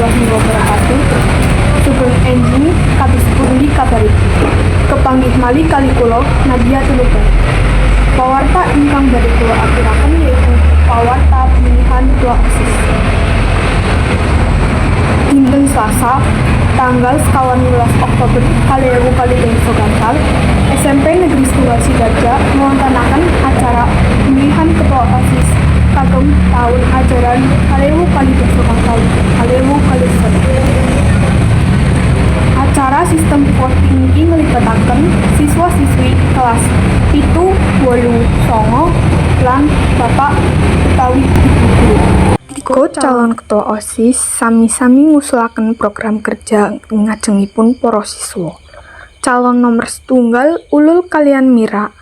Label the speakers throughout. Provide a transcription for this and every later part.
Speaker 1: warahmatullahi wabarakatuh. Sugeng enjing kados pundi kabariki. Kepanggih malih kali kula Nadia Tulukan. Pawarta ingkang badhe kula aturaken yaitu pawarta pemilihan ketua OSIS. Dinten Selasa, tanggal 12 Oktober 2020 SMP Negeri Tunggal Sidarja mewontenaken acara pemilihan ketua OSIS kagem tahun ajaran 2020. Acara sistem voting iki nglibataken siswa-siswi kelas 7, 8, 9 lan bapak utawi ibu guru. Tiga calon ketua OSIS sami-sami ngusulaken program kerja ngajengipun para siswa. Calon nomor setunggal Ulul kaliyan Mira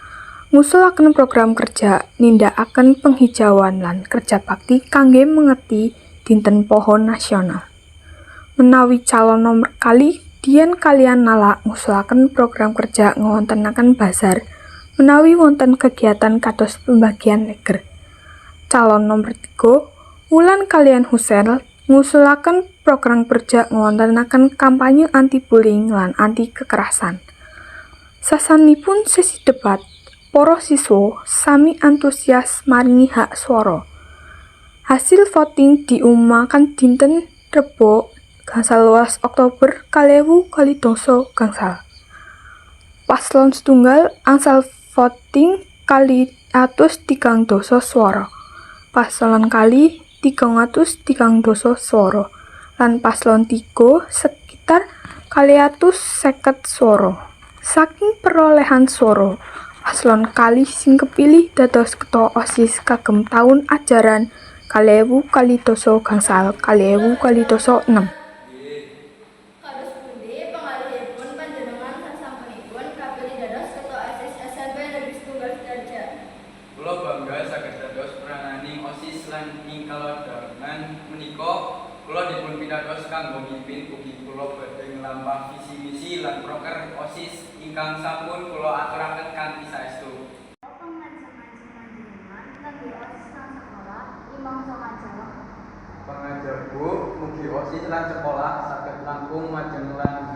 Speaker 1: ngusulaken program kerja nindakaken penghijauan lan kerja bakti kangge mengeti dinten pohon nasional. Menawi calon nomor kali Dian kaliyan Nala ngusulaken program kerja ngewontenaken bazar menawi wonten kegiatan kados pembagian leger. Calon nomor 3 Wulan kaliyan Husel ngusulaken program kerja ngewontenaken kampanye anti bullying lan anti kekerasan. Sasanipun sesi debat, para siswa sami antusias maringi hak swara. Hasil voting diumumaken dinten Rebo 12 Oktober 2020. Paslon setunggal angsal voting kali atus 3 doso swara. Paslon kali 300 doso swara. Lan paslon 3 sekitar kali atus 50 swara. Saking perolehan swara, paslon kali sing kepilih dados ketua OSIS kagem tahun ajaran 2020 gangsal 2026.
Speaker 2: Kula bangga saged dados prananing OSIS lan ing kalodhangan menika kula dipun pitados kanggo mimpin ugi kula badhe nglampah visi misi lan proker OSIS ingkang sampun kula aturaken kanthi saestu. Pangajar Bu, mugi OSIS lan sekolah saged langkung majeng lan